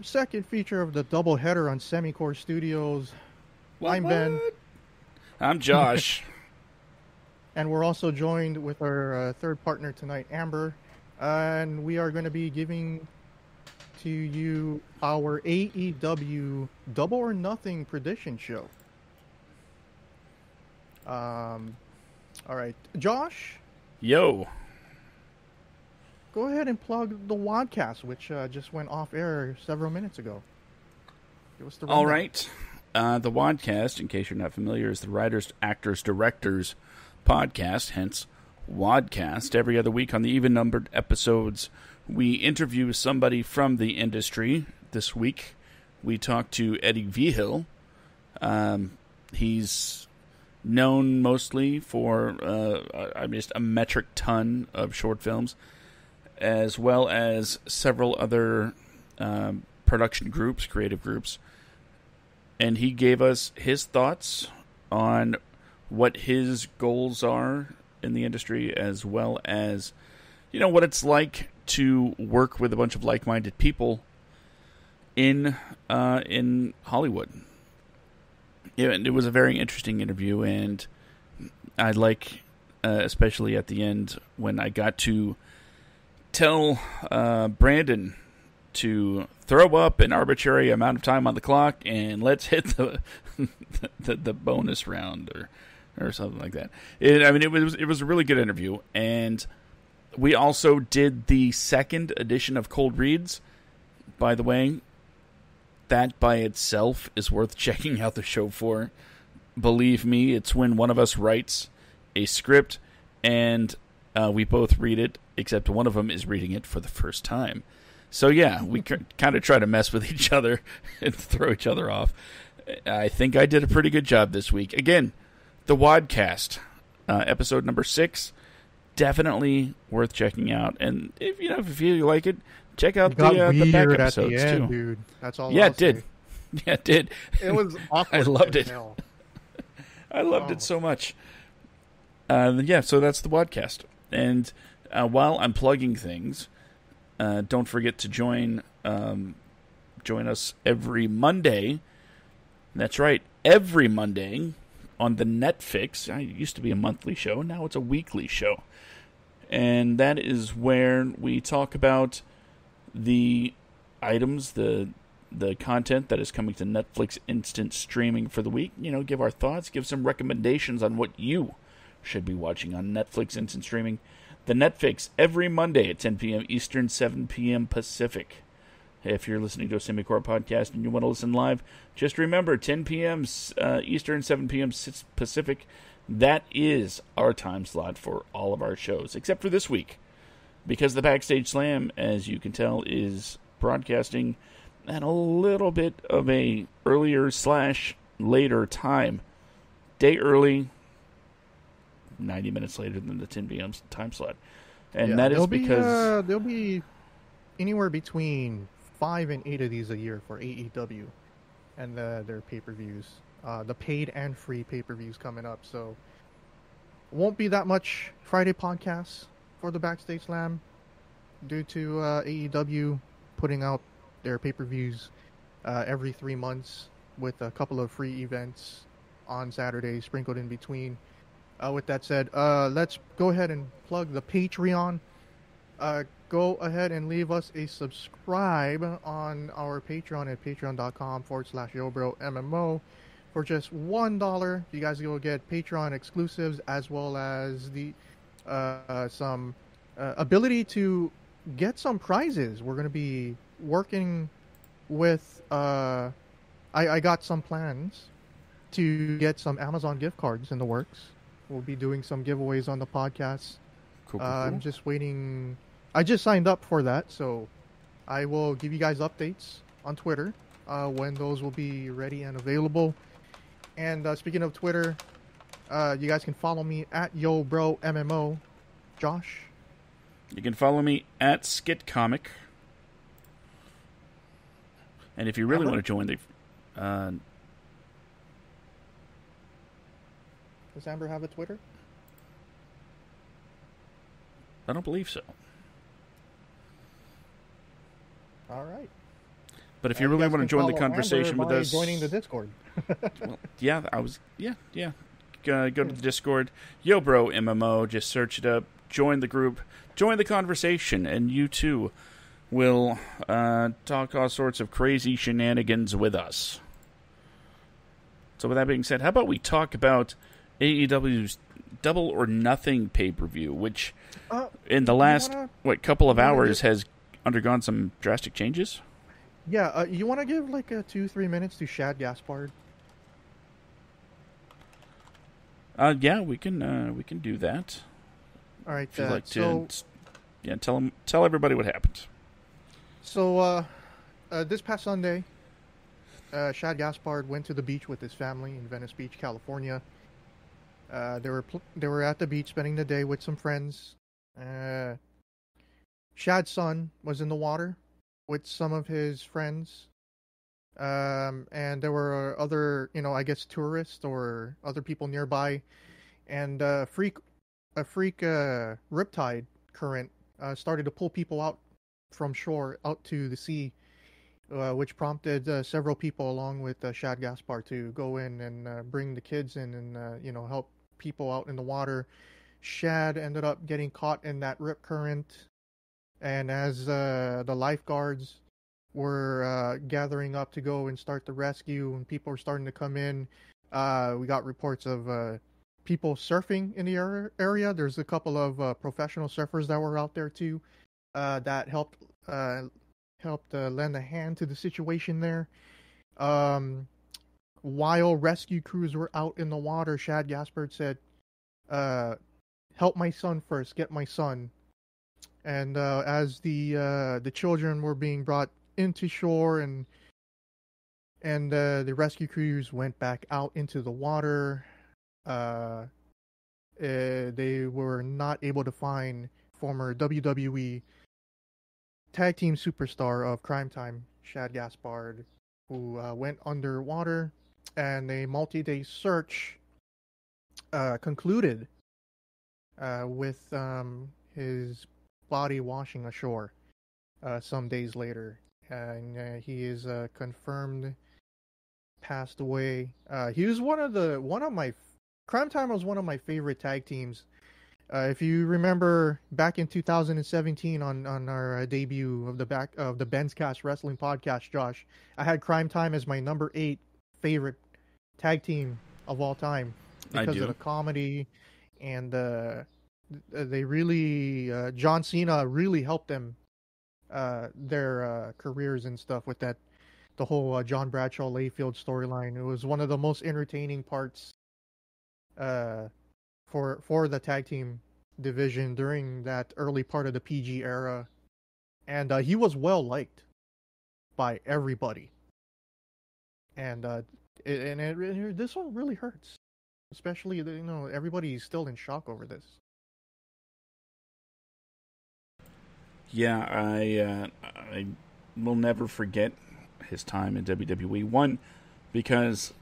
second feature of the doubleheader on Semicore Studios. I'm Ben, What? I'm Josh. and we're also joined with our third partner tonight, Amber. And we are going to be giving to you our AEW Double or Nothing prediction show. All right, Josh, Yo. go ahead and plug the Wadcast, which just went off air several minutes ago. Give us the rundown. All right. The Wadcast, in case you're not familiar, is the Writers, Actors, Directors podcast, hence Wadcast. Every other week on the even-numbered episodes, we interview somebody from the industry. This week, we talked to Eddie Vigil. He's known mostly for just a metric ton of short films, as well as several other production groups, creative groups. And he gave us his thoughts on what his goals are in the industry, as well as, what it's like to work with a bunch of like-minded people in Hollywood. Yeah, and it was a very interesting interview, and I like, especially at the end, when I got to tell Brandon to throw up an arbitrary amount of time on the clock and let's hit the the bonus round or something like that. It was a really good interview, and we also did the second edition of Cold Reads. By the way, that by itself is worth checking out the show for. Believe me, it's when one of us writes a script and we both read it, except one of them is reading it for the first time. So yeah, we kind of try to mess with each other and throw each other off. I think I did a pretty good job this week. Again, the Wadcast, episode number 6, definitely worth checking out. And if you like it, check out the back episodes at the end, too. Dude. That's all. Yeah, I'll it did. say. Yeah, it did. It was awkward. I loved it. Hell. I loved it so much. So that's the Wadcast. And while I'm plugging things, don't forget to join us every Monday. That's right, every Monday on the Netflix. It used to be a monthly show, now it's a weekly show. And that is where we talk about the items, the content that is coming to Netflix instant streaming for the week. Give our thoughts, give some recommendations on what you should be watching on Netflix instant streaming. The Netflix, every Monday at 10 p.m. Eastern, 7 p.m. Pacific. If you're listening to a Semicore podcast and you want to listen live, just remember, 10 p.m. Eastern, 7 p.m. Pacific, that is our time slot for all of our shows, except for this week, because the Backstage Slam, as you can tell, is broadcasting at a little bit of a earlier/later time. Day early, 90 minutes later than the 10 p.m. time slot. And that is because there'll be anywhere between 5 and 8 of these a year for AEW and their pay-per-views. The paid and free pay-per-views coming up. So won't be that much Friday podcasts for the Backstage Slam due to AEW putting out their pay-per-views every 3 months with a couple of free events on Saturdays sprinkled in between. With that said, let's go ahead and plug the Patreon. Go ahead and leave us a subscribe on our Patreon at patreon.com/YoBroMMO. For just $1, you guys will get Patreon exclusives as well as the some ability to get some prizes. We're going to be working with... I got some plans to get some Amazon gift cards in the works. We'll be doing some giveaways on the podcast. Cool. I'm just waiting. I just signed up for that, so I will give you guys updates on Twitter when those will be ready and available. And speaking of Twitter, you guys can follow me at YoBroMMO. Josh? You can follow me at SkitComic. And if you really want to join the... Does Amber have a Twitter? I don't believe so. All right. But if you really guys want to can join the follow conversation Amber with by us, joining the Discord. well, yeah, go to the Discord, Yo Bro MMO. Just search it up, join the group, join the conversation, and you too will talk all sorts of crazy shenanigans with us. So with that being said, how about we talk about AEW's Double or Nothing pay-per-view, which in the last couple of hours has undergone some drastic changes? Yeah, you want to give like 2-3 minutes to Shad Gaspard? Yeah, we can do that. All right. If you'd like to, tell everybody what happened. So, this past Sunday, Shad Gaspard went to the beach with his family in Venice Beach, California. They were at the beach spending the day with some friends. Shad's son was in the water with some of his friends. And there were other, I guess tourists or other people nearby. And a freak riptide current started to pull people out from shore out to the sea, which prompted several people along with Shad Gaspar to go in and bring the kids in and help people out in the water. Shad ended up getting caught in that rip current, and as the lifeguards were gathering up to go and start the rescue, and people were starting to come in, we got reports of people surfing in the area. There's a couple of professional surfers that were out there too, that helped lend a hand to the situation there. While rescue crews were out in the water, Shad Gaspard said, "Help my son first. Get my son." And as the children were being brought into shore, and the rescue crews went back out into the water, they were not able to find former WWE tag team superstar of Crime Time, Shad Gaspard, who went underwater, and a multi-day search concluded with his body washing ashore some days later, and he is confirmed passed away. He was one of my Crime Time was one of my favorite tag teams. If you remember back in 2017 on our debut of the Ben's Cast Wrestling podcast, Josh, I had Crime Time as my number 8 favorite tag team of all time because of the comedy, and they really John Cena really helped them their careers and stuff with the whole John Bradshaw Layfield storyline. It was one of the most entertaining parts for the tag team division during that early part of the PG era, and he was well liked by everybody. And this one really hurts, especially everybody's still in shock over this. Yeah, I will never forget his time in WWE. One, because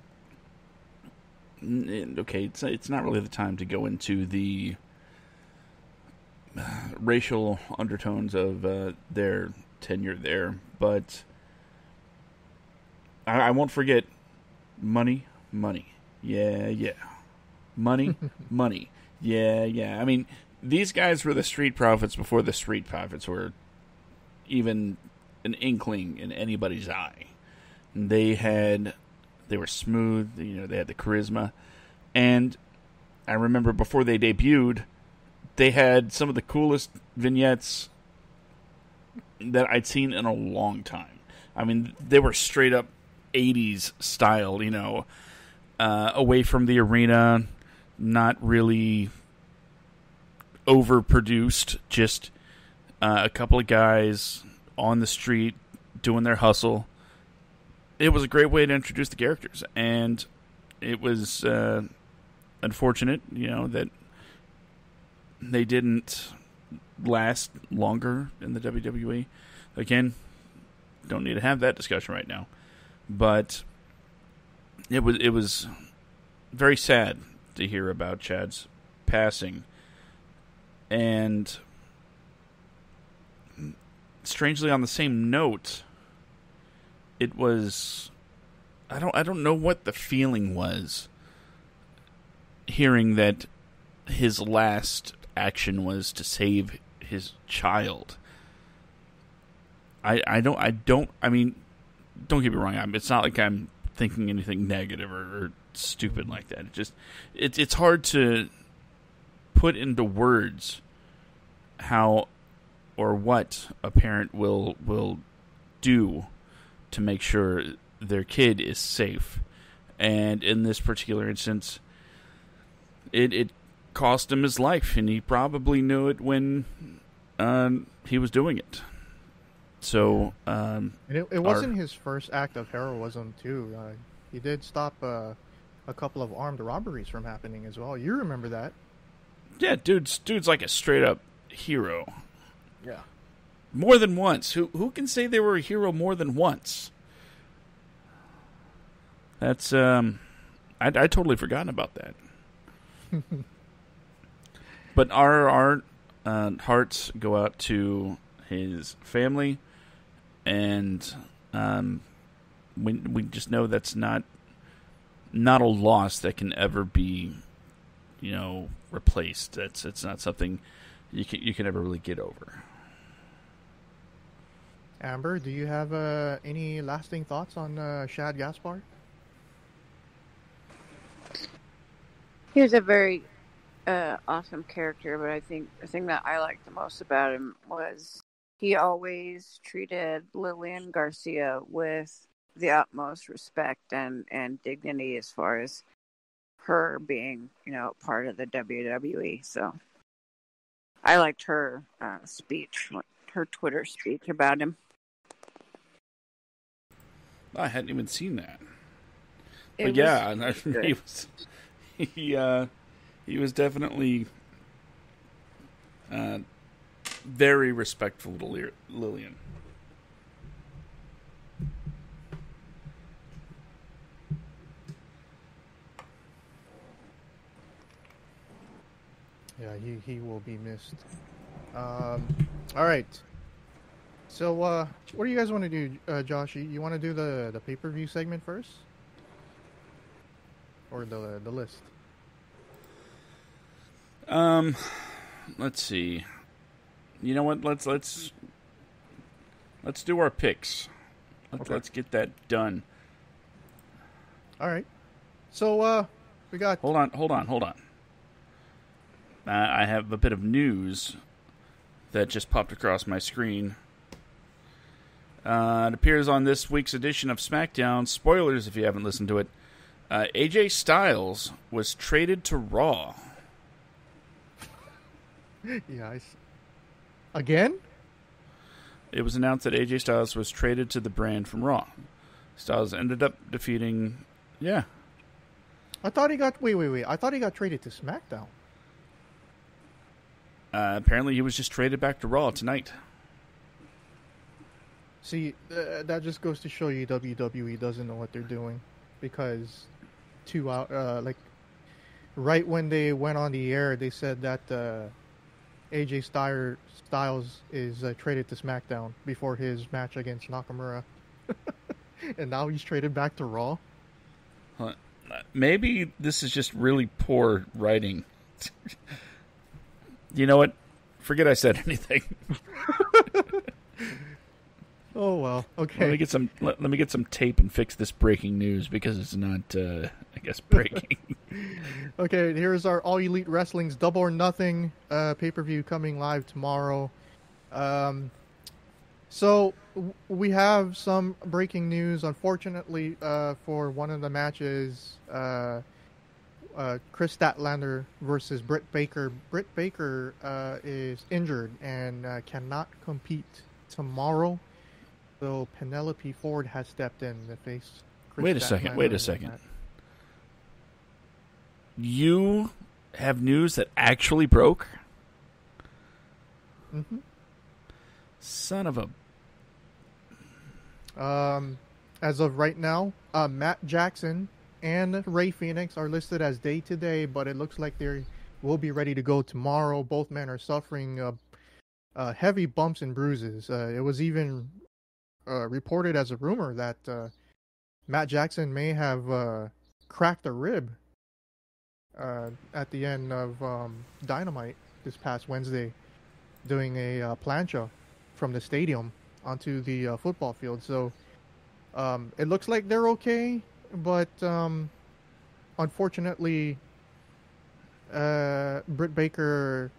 it's not really the time to go into the racial undertones of their tenure there, but I won't forget money, yeah, money, money, yeah. I mean, these guys were the Street Profits before the Street Profits were even an inkling in anybody's eye. They were smooth, they had the charisma, and I remember before they debuted, they had some of the coolest vignettes that I'd seen in a long time. I mean, they were straight up 80s style, away from the arena, not really overproduced, just a couple of guys on the street doing their hustle. It was a great way to introduce the characters, and it was unfortunate, that they didn't last longer in the WWE. Again, don't need to have that discussion right now, but it was very sad to hear about Chad's passing, and strangely, on the same note, it was, I don't know what the feeling was hearing that his last action was to save his child. I mean, don't get me wrong. It's not like I'm thinking anything negative or stupid like that. It's hard to put into words how or what a parent will do to make sure their kid is safe. And in this particular instance, it cost him his life, and he probably knew it when he was doing it. So, and it wasn't his first act of heroism, too. He did stop a couple of armed robberies from happening as well. You remember that? Yeah, dude's like a straight up hero. Yeah. More than once. Who can say they were a hero more than once? That's I totally forgotten about that. But our hearts go out to his family, and we just know that's not a loss that can ever be, replaced. It's not something you can ever really get over. Amber, do you have any lasting thoughts on Shad Gaspard? He was a very awesome character, but I think the thing that I liked the most about him was he always treated Lillian Garcia with the utmost respect and dignity as far as her being, part of the WWE. So I liked her speech, her Twitter speech about him. I hadn't even seen that. But yeah, he was definitely very respectful to Lillian. Yeah, he will be missed. All right. So, what do you guys want to do, Josh? You want to do the pay-per-view segment first, or the list? Let's see. You know what? Let's do our picks. Let's get that done. All right. So, we got. Hold on. I have a bit of news that just popped across my screen. It appears on this week's edition of SmackDown. Spoilers if you haven't listened to it. AJ Styles was traded to Raw. Yeah, again? It was announced that AJ Styles was traded to the brand from Raw. Styles ended up defeating... Yeah. I thought he got... Wait. I thought he got traded to SmackDown. Apparently he was just traded back to Raw tonight. See, that just goes to show you WWE doesn't know what they're doing. Because right when they went on the air, they said that AJ Styles is traded to SmackDown before his match against Nakamura. And now he's traded back to Raw. Maybe this is just really poor writing. You know what? Forget I said anything. Oh well, okay. Let me get some tape and fix this breaking news because it's not, I guess, breaking. Okay, here's our All Elite Wrestling's Double or Nothing pay-per-view coming live tomorrow. So we have some breaking news. Unfortunately, for one of the matches, Chris Statlander versus Britt Baker. Britt Baker is injured and cannot compete tomorrow. So Penelope Ford has stepped in to face Chris Statlander. Wait a second. You have news that actually broke? Mm-hmm. Son of a... As of right now, Matt Jackson and Rey Fenix are listed as day-to-day, but it looks like they will be ready to go tomorrow. Both men are suffering heavy bumps and bruises. It was even reported as a rumor that Matt Jackson may have cracked a rib at the end of Dynamite this past Wednesday, doing a plancha from the stadium onto the football field. So it looks like they're okay, but unfortunately, Britt Baker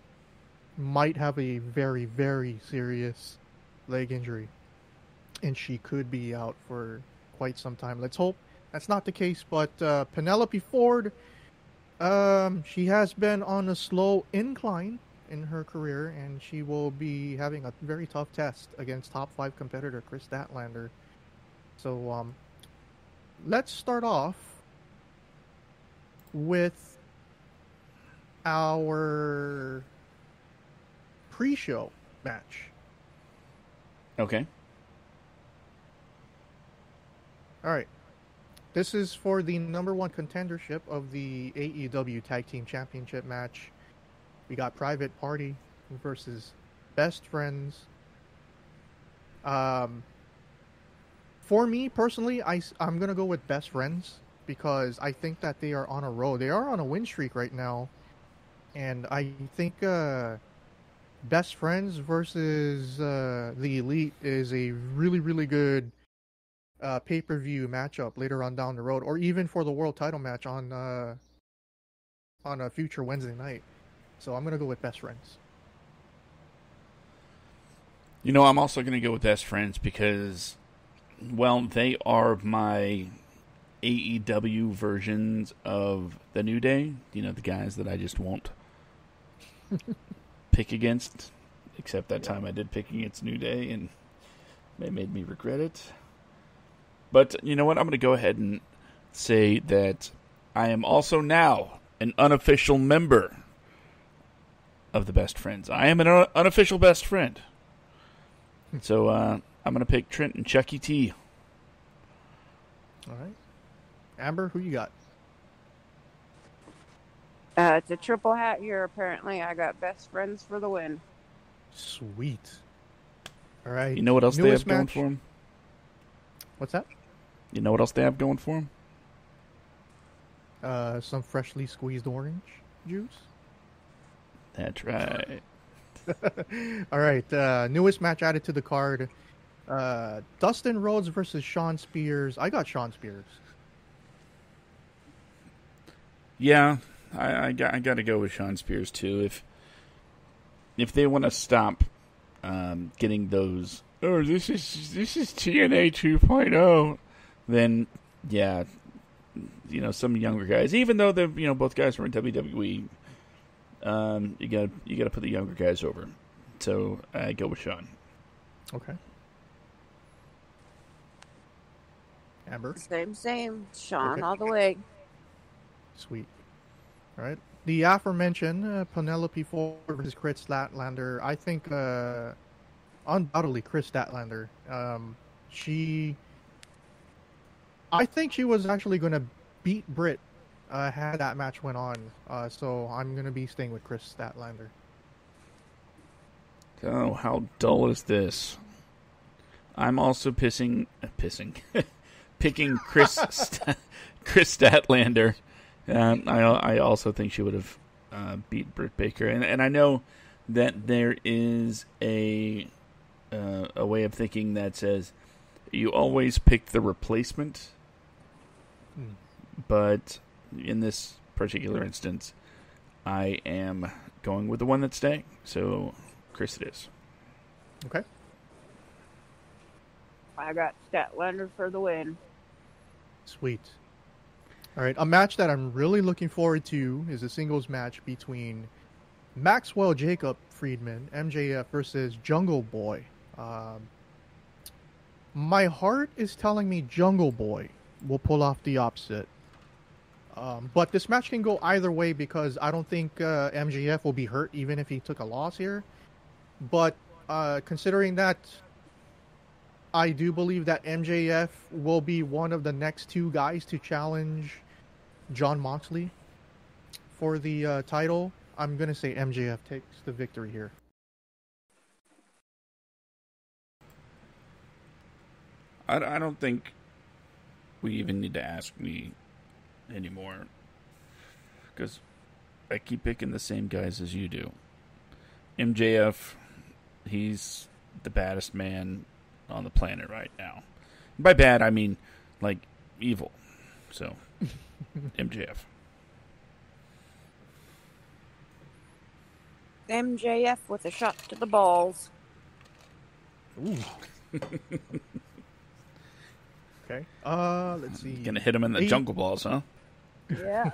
might have a very, very serious leg injury, and she could be out for quite some time. Let's hope that's not the case. But Penelope Ford, she has been on a slow incline in her career, and she will be having a very tough test against top 5 competitor Chris Statlander. So let's start off with our pre-show match. Okay. All right. This is for the number 1 contendership of the AEW Tag Team Championship match. We got Private Party versus Best Friends. For me personally, I'm gonna go with Best Friends because I think that they are on a roll. They are on a win streak right now, and I think Best Friends versus the Elite is a really, really good pay-per-view matchup later on down the road, or even for the world title match on a future Wednesday night. So I'm gonna go with Best Friends. You know, I'm also going to go with Best Friends because, well, they are my AEW versions of the New Day. You know, the guys that I just won't pick against. Except that time I did pick against New Day, and they made me regret it. But you know what? I'm going to go ahead and say that I am also now an unofficial member of the Best Friends. I am an unofficial best friend. So I'm going to pick Trent and Chucky T. All right. Amber, who you got? It's a triple hat here, apparently. I got Best Friends for the win. Sweet. All right. You know what else they have going match? for them? What's that? You know what else they have going for them? Some freshly squeezed orange juice. That's right. All right. Newest match added to the card. Dustin Rhodes versus Shawn Spears. I got Shawn Spears. Yeah, I got to go with Shawn Spears too. If they want to stop getting those, oh, this is TNA 2.0, then yeah, you know, some younger guys, even though they're, you know, both guys were in WWE, you gotta put the younger guys over. So I go with Shawn. Okay. Amber. Same. Sean Okay. all the way. Sweet. All right. The aforementioned Penelope Ford versus Chris Statlander. I think undoubtedly Chris Statlander. I think she was actually going to beat Britt had that match went on. So I'm going to be staying with Chris Statlander. Oh, how dull is this? I'm also picking Chris Chris Statlander. I also think she would have beat Britt Baker, and I know that there is a way of thinking that says you always pick the replacement, but in this particular instance, I am going with the one that's staying. So, Chris, it is. Okay. I got Statlander for the win. Sweet. All right, a match that I'm really looking forward to is a singles match between Maxwell Jacob Friedman, MJF, versus Jungle Boy. My heart is telling me Jungle Boy will pull off the upset. But this match can go either way because I don't think MJF will be hurt even if he took a loss here. But considering that, I do believe that MJF will be one of the next two guys to challenge Jon Moxley for the title. I'm going to say MJF takes the victory here. I don't think we even need to ask me anymore. Because I keep picking the same guys as you do. MJF, he's the baddest man on the planet right now. By bad, I mean, like, evil. So, MJF. MJF with a shot to the balls. Ooh. Okay. Let's see. Gonna hit him in the jungle balls, huh? Yeah.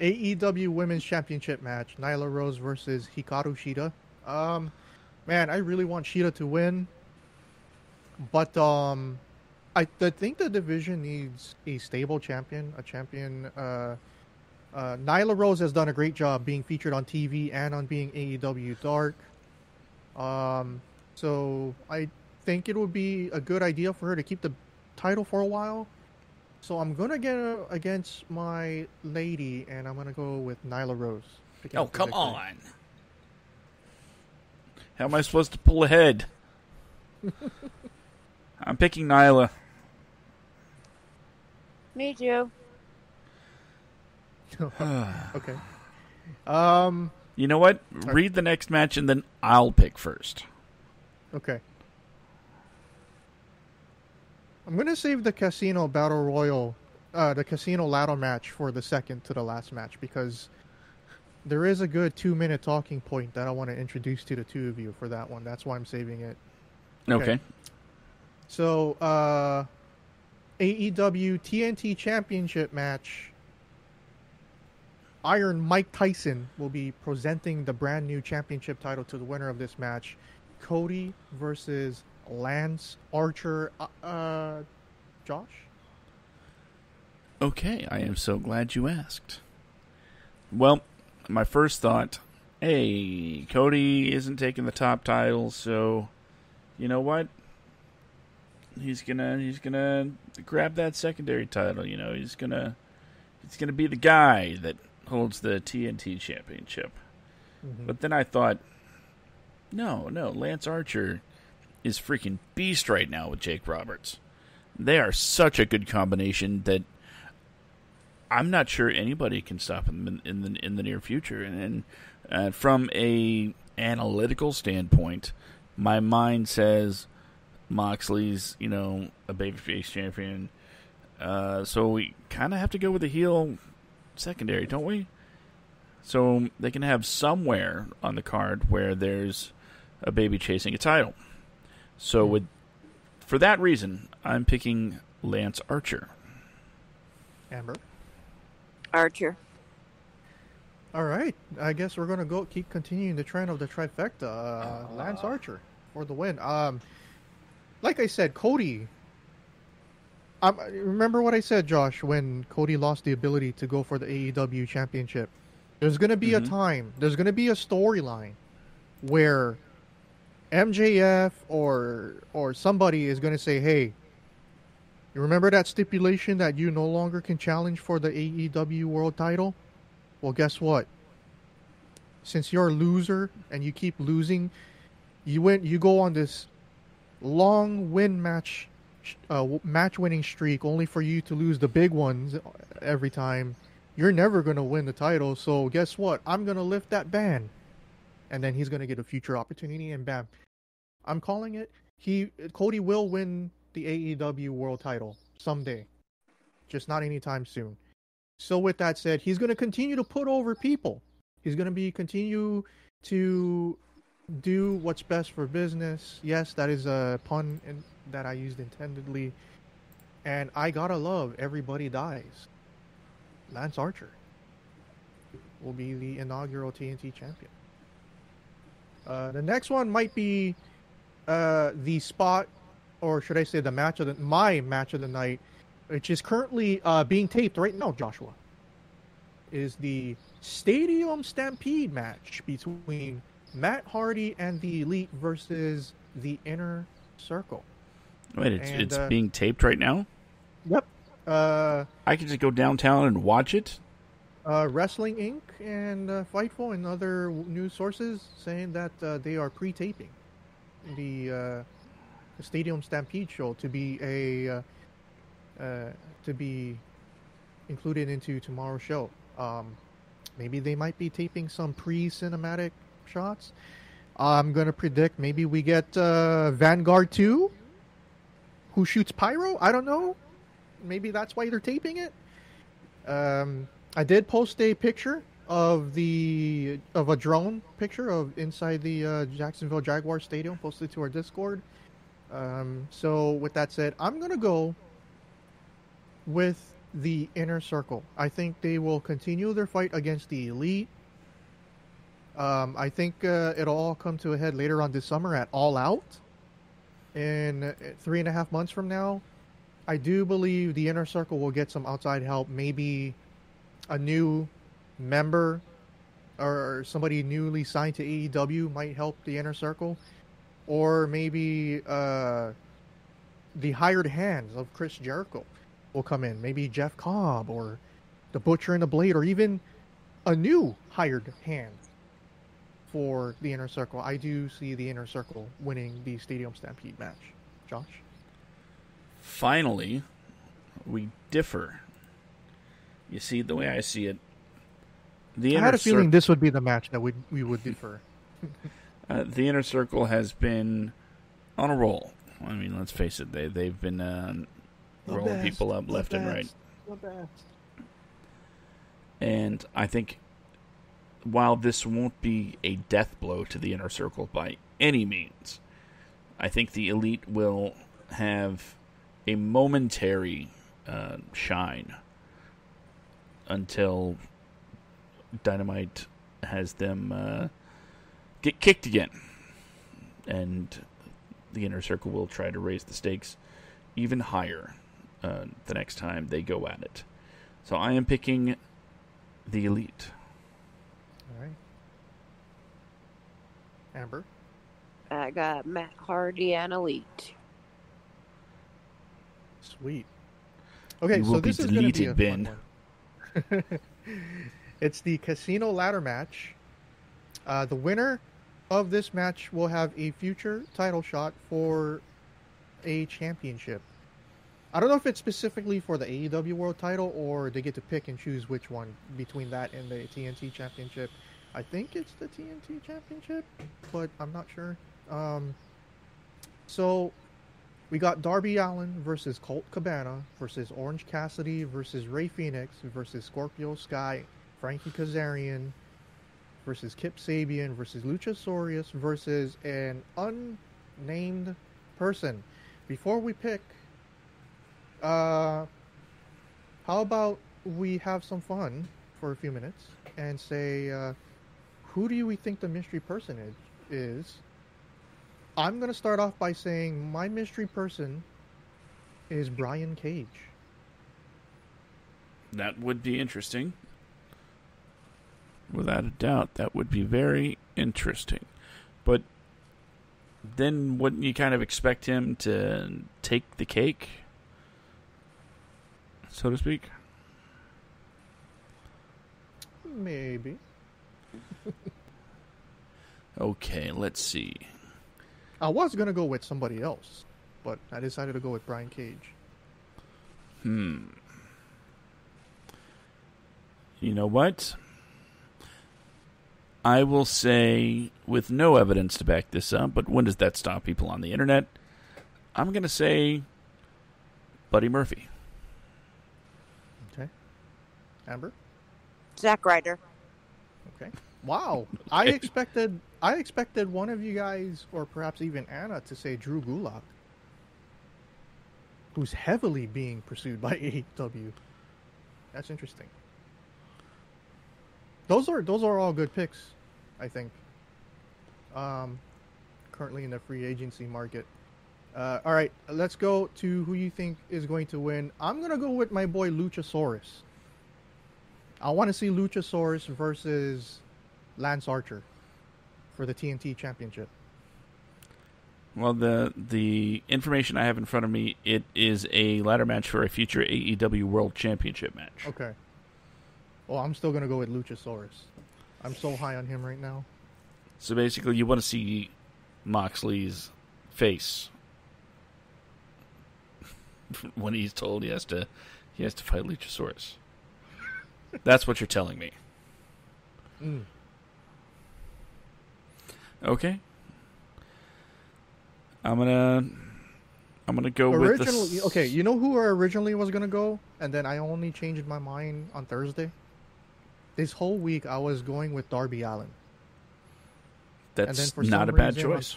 AEW Women's Championship match: Nyla Rose versus Hikaru Shida. Man, I really want Shida to win, but I think the division needs a stable champion, a champion. Nyla Rose has done a great job being featured on TV and on being AEW Dark. So I think it would be a good idea for her to keep the title for a while. So I'm gonna get against my lady, and I'm gonna go with Nyla Rose. Oh, come on! How am I supposed to pull ahead? I'm picking Nyla. Me too. Okay. You know what? Read the next match, and then I'll pick first. Okay. I'm gonna save the Casino Battle Royal, the Casino Ladder match for the second to the last match, because there is a good 2-minute talking point that I want to introduce to the two of you for that one. That's why I'm saving it. Okay. So, AEW TNT Championship match. Iron Mike Tyson will be presenting the brand new championship title to the winner of this match. Cody versus Lance Archer. Josh? Okay, I am so glad you asked. Well, my first thought, hey, Cody isn't taking the top title, so you know what? He's gonna grab that secondary title. You know, he's gonna be the guy that holds the TNT championship. Mm-hmm. But then I thought, no, Lance Archer is freaking beast right now with Jake Roberts. They are such a good combination that I'm not sure anybody can stop them in the near future. And from a analytical standpoint, my mind says Moxley's, a babyface champion. So we kind of have to go with the heel secondary, don't we? So they can have somewhere on the card where there's a baby chasing a title. So for that reason, I'm picking Lance Archer. Amber? Archer. All right. I guess we're going to keep continuing the trend of the trifecta. Lance Archer for the win. Like I said, Cody. Remember what I said, Josh, when Cody lost the ability to go for the AEW championship. There's going to be a time, there's going to be a storyline where MJF or somebody is going to say, hey, you remember that stipulation that you no longer can challenge for the AEW world title? Well, guess what? Since you're a loser and you keep losing, you go on this long match-winning streak only for you to lose the big ones every time. You're never going to win the title, so guess what? I'm going to lift that ban. And then he's going to get a future opportunity, and bam. I'm calling it. Cody will win the AEW world title someday. Just not anytime soon. So with that said, he's going to continue to put over people. He's going to continue to do what's best for business. Yes, that is a pun that I used intendedly. And I gotta love Everybody Dies. Lance Archer will be the inaugural TNT champion. The next one might be the spot, or should I say my match of the night, which is currently being taped right now, Joshua, is the Stadium Stampede match between Matt Hardy and the Elite versus the Inner Circle. Wait, it's being taped right now? Yep. I can just go downtown and watch it? Wrestling Inc. and Fightful and other news sources saying that they are pre-taping the Stadium Stampede show to be to be included into tomorrow's show. Maybe they might be taping some pre-cinematic shots. I'm gonna predict maybe we get Vanguard 2, who shoots pyro. I don't know. Maybe that's why they're taping it. I did post a picture of a drone picture of inside the Jacksonville Jaguar Stadium, posted to our Discord. So with that said, I'm gonna go with the Inner Circle. I think they will continue their fight against the Elite. I think it'll all come to a head later on this summer at All Out. In 3.5 months from now, I do believe the Inner Circle will get some outside help. Maybe a new member or somebody newly signed to AEW might help the Inner Circle. Or maybe the hired hands of Chris Jericho will come in. Maybe Jeff Cobb or the Butcher and the Blade, or even a new hired hand for the Inner Circle. I do see the Inner Circle winning the Stadium Stampede match. Josh? Finally, we differ. You see, the way I see it, I had a feeling this would be the match that we would differ. The Inner Circle has been on a roll. I mean, let's face it, they've been rolling people up left and right. And I think while this won't be a death blow to the Inner Circle by any means, I think the Elite will have a momentary shine until Dynamite has them get kicked again. And the Inner Circle will try to raise the stakes even higher the next time they go at it. So I am picking the Elite. All right. Amber? I got Matt Hardy and Elite. Sweet. Okay, so this is going to be a fun one. It's the Casino Ladder match. The winner of this match will have a future title shot for a championship. I don't know if it's specifically for the AEW World Title or they get to pick and choose which one between that and the TNT Championship. I think it's the TNT Championship, but I'm not sure. So we got Darby Allin versus Colt Cabana versus Orange Cassidy versus Rey Fenix versus Scorpio Sky, Frankie Kazarian versus Kip Sabian versus Luchasaurus versus an unnamed person. Before we pick, how about we have some fun for a few minutes and say, who do we think the mystery person is? I'm going to start off by saying my mystery person is Brian Cage. That would be interesting. Without a doubt, that would be very interesting. But then wouldn't you kind of expect him to take the cake, so to speak? Maybe. Okay, let's see. I was going to go with somebody else, but I decided to go with Brian Cage. You know what? I will say, with no evidence to back this up, but when does that stop people on the internet? I'm going to say Buddy Murphy. Okay. Amber? Zack Ryder. Okay. Wow. Okay. I expected one of you guys, or perhaps even Anna, to say Drew Gulak, who's heavily being pursued by AEW. That's interesting. Those are all good picks, I think. Currently in the free agency market. All right, let's go to who you think is going to win. I'm going to go with my boy Luchasaurus. I want to see Luchasaurus versus Lance Archer for the TNT Championship. Well, the information I have in front of me, it is a ladder match for a future AEW World Championship match. Okay. Well, I'm still going to go with Luchasaurus. I'm so high on him right now. So basically, you want to see Moxley's face when he's told he has to fight Luchasaurus. That's what you're telling me. Mm. Okay. I'm gonna go with this. Okay, you know who originally was gonna go, and then I only changed my mind on Thursday. This whole week I was going with Darby Allin. That's not a bad choice.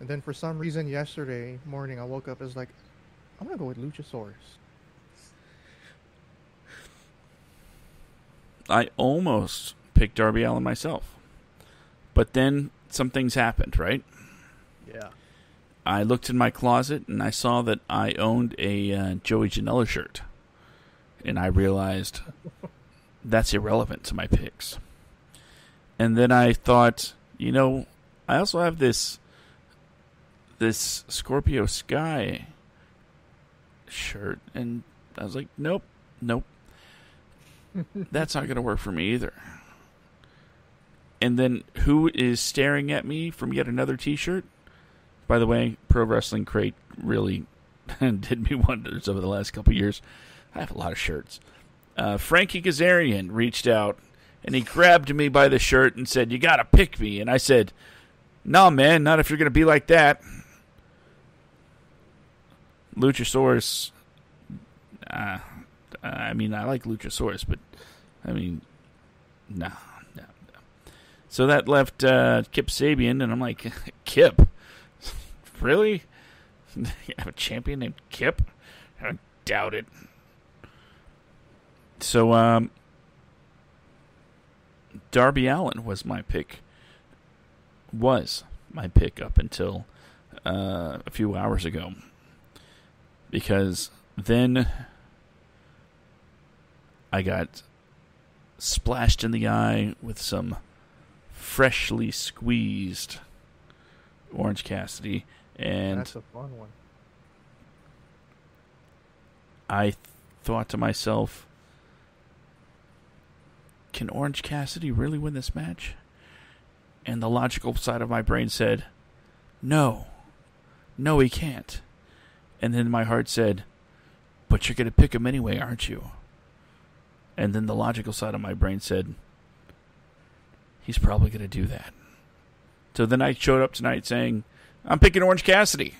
And then for some reason yesterday morning I woke up as like, I'm gonna go with Luchasaurus. I almost picked Darby Allin myself, but then some things happened, right? Yeah. I looked in my closet and I saw that I owned a Joey Janela shirt, and I realized that's irrelevant to my picks. And then I thought, I also have this Scorpio Sky shirt, and I was like, nope, that's not going to work for me either. And then who is staring at me from yet another T-shirt? By the way, Pro Wrestling Crate really did me wonders over the last couple years. I have a lot of shirts. Frankie Kazarian reached out, and he grabbed me by the shirt and said, "You got to pick me." And I said, "No, man, not if you're going to be like that." Luchasaurus, I like Luchasaurus, but, no. So that left Kip Sabian, and I'm like, Kip? Really? You have a champion named Kip? I doubt it. So, Darby Allin was my pick. Was my pick up until a few hours ago. Because then I got splashed in the eye with some freshly squeezed Orange Cassidy, and that's a fun one. I thought to myself, can Orange Cassidy really win this match? And the logical side of my brain said, no, he can't. And then my heart said, but you're going to pick him anyway, aren't you? And then the logical side of my brain said, he's probably going to do that. So then I showed up tonight saying, I'm picking Orange Cassidy.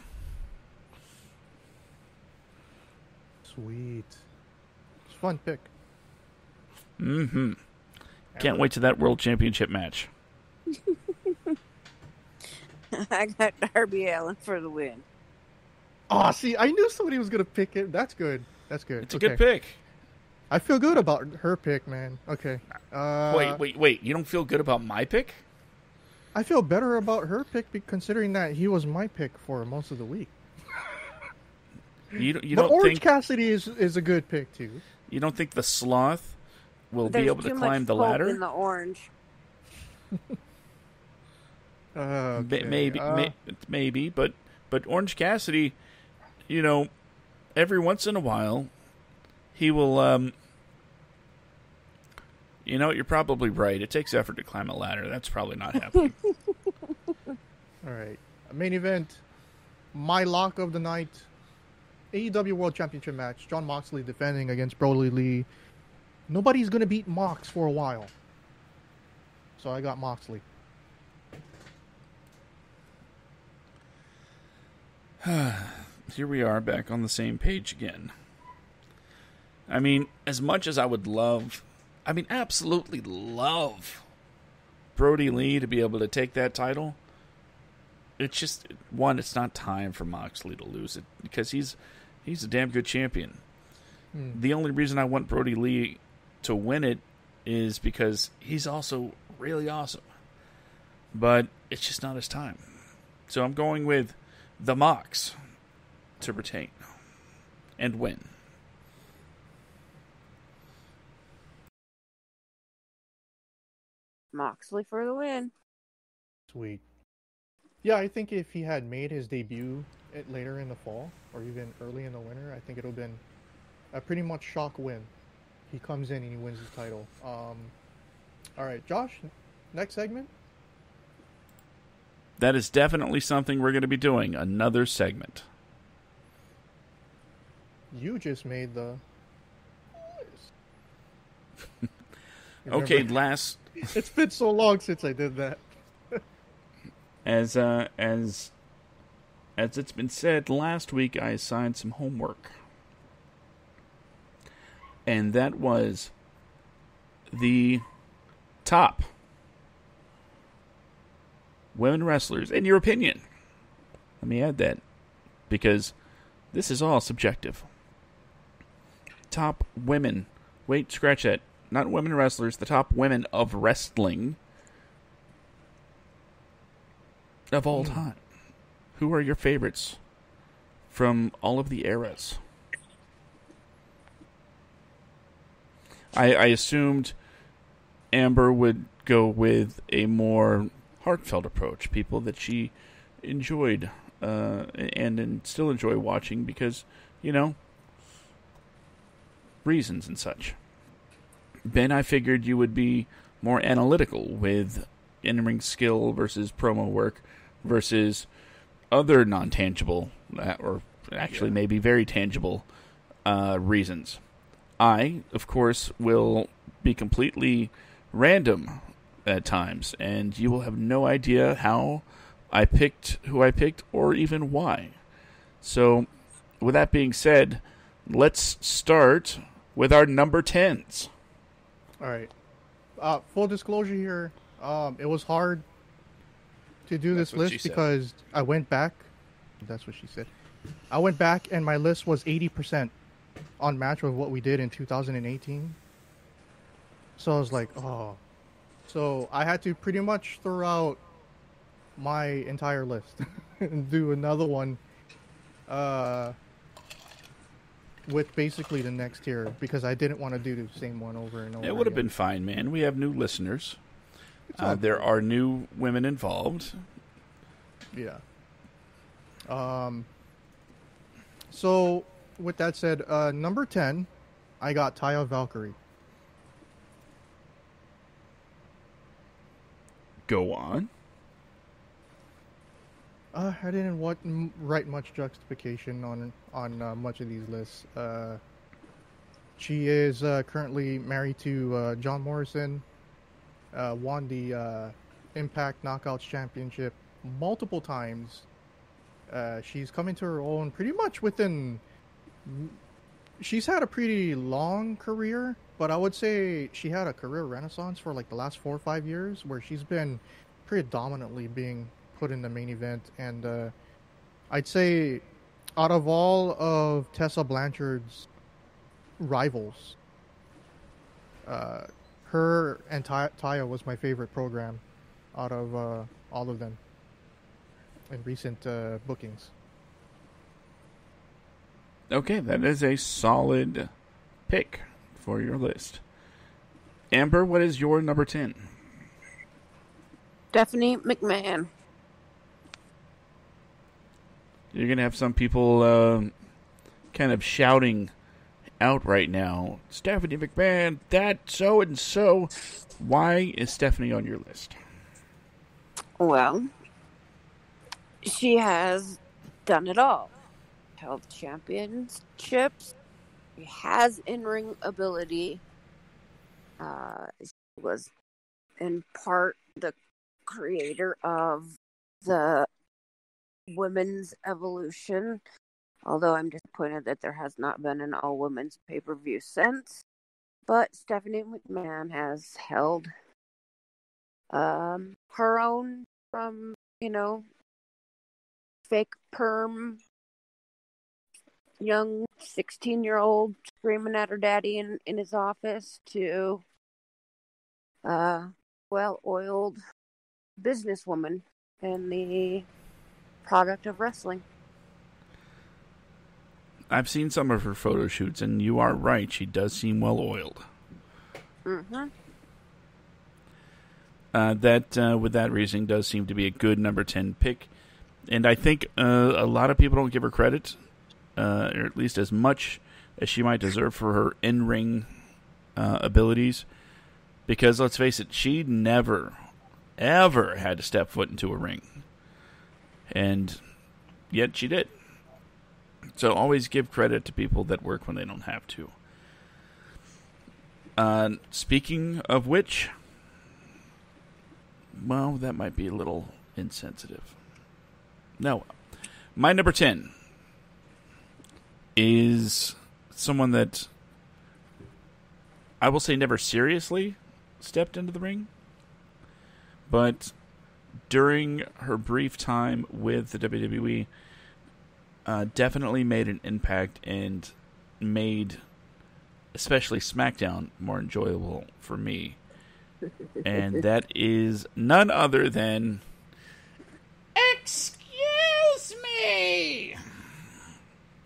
Sweet. It's a fun pick. Mm-hmm. Can't wait to that World Championship match. I got Darby Allin for the win. Oh, see, I knew somebody was going to pick it. That's good. It's a good pick. I feel good about her pick, man. Okay. Wait. You don't feel good about my pick? I feel better about her pick considering that he was my pick for most of the week. You but don't Orange think Cassidy is a good pick, too. You don't think the sloth will be able to climb the There's too much ladder? hope in the orange. Okay. Maybe, but Orange Cassidy, every once in a while, he will. You're probably right. It takes effort to climb a ladder. That's probably not happening. All right. Main event. My lock of the night. AEW World Championship match. Jon Moxley defending against Brody Lee. Nobody's going to beat Mox for a while. So I got Moxley. Here we are back on the same page again. As much as I would absolutely love Brody Lee to be able to take that title, it's just, it's not time for Moxley to lose it because he's a damn good champion. The only reason I want Brody Lee to win it is because he's also really awesome. But it's just not his time. So I'm going with the Mox to retain and win. Moxley for the win. Sweet. Yeah, I think if he had made his debut later in the fall or even early in the winter, I think it would have been a pretty much shock win. He comes in and he wins his title. All right, Josh, next segment? That is definitely something we're going to be doing, another segment. You just made the. Okay, Remember? last It's been so long since I did that. as it's been said, last week I assigned some homework. And that was the top women wrestlers, in your opinion. Let me add that, because this is all subjective. Top women. Wait, scratch that. Not women wrestlers, the top women of wrestling of all time. Who are your favorites from all of the eras? I assumed Amber would go with a more heartfelt approach. People that she enjoyed and still enjoy watching because, reasons and such. Ben, I figured you would be more analytical with in-ring skill versus promo work versus other non-tangible, or actually maybe very tangible reasons. I, of course, will be completely random at times, and you will have no idea how I picked who I picked or even why. So, with that being said, let's start with our number 10s. All right. Full disclosure here. It was hard to do this list because I went back. That's what she said. I went back and my list was 80% on match with what we did in 2018. So I was like, oh. So I had to pretty much throw out my entire list and do another one with basically the next tier because I didn't want to do the same one over and over. It would have been fine, man. We have new listeners. There are new women involved. Yeah. So, with that said, number 10, I got Taya Valkyrie. Go on. I didn't write much justification on much of these lists. She is currently married to John Morrison. Won the Impact Knockouts Championship multiple times. She's come into her own pretty much within. She's had a pretty long career, but I would say she had a career renaissance for like the last 4 or 5 years, where she's been predominantly being put in the main event. And I'd say, out of all of Tessa Blanchard's rivals, her and Taya was my favorite program out of all of them in recent bookings. Okay, that is a solid pick for your list. Amber, what is your number 10? Stephanie McMahon. You're going to have some people kind of shouting out right now, Stephanie McMahon, that so-and-so. Why is Stephanie on your list? Well, she has done it all. Held championships. She has in-ring ability. She was in part the creator of the women's evolution. Although I'm disappointed that there has not been an all-women's pay-per-view since. But Stephanie McMahon has held her own from, fake perm, young 16-year-old screaming at her daddy in his office to well-oiled businesswoman and the product of wrestling. I've seen some of her photo shoots, and you are right. She does seem well-oiled. Mm-hmm. That, with that reasoning, does seem to be a good number 10 pick. And I think a lot of people don't give her credit, or at least as much as she might deserve for her in-ring abilities. Because, let's face it, she never, ever had to step foot into a ring. And yet she did. So always give credit to people that work when they don't have to. Speaking of which, well, that might be a little insensitive. No. My number 10 is someone that I will say never seriously stepped into the ring, but during her brief time with the WWE, definitely made an impact and made especially SmackDown more enjoyable for me. And that is none other than... Excuse me!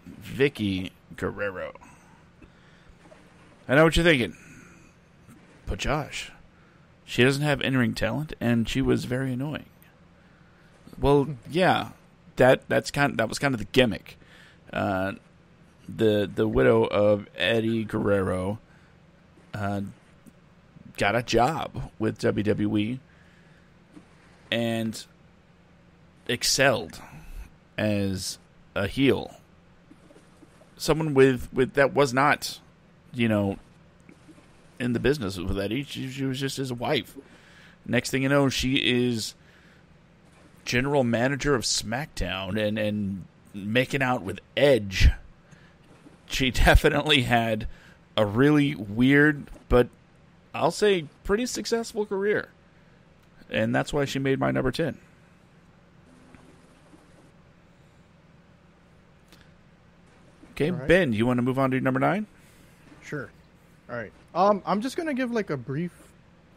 Vicky Guerrero. I know what you're thinking. But Josh, she doesn't have in-ring talent, and she was very annoying. Well, yeah, that was kind of the gimmick. The widow of Eddie Guerrero got a job with WWE and excelled as a heel. Someone with that was not, in the business with Eddie. She was just his wife. Next thing you know, she is general manager of SmackDown and making out with Edge. She definitely had a really weird, but I'll say pretty successful career. And that's why she made my number 10. Okay, right. Ben, you want to move on to your number 9? Sure. All right. I'm just gonna give like a brief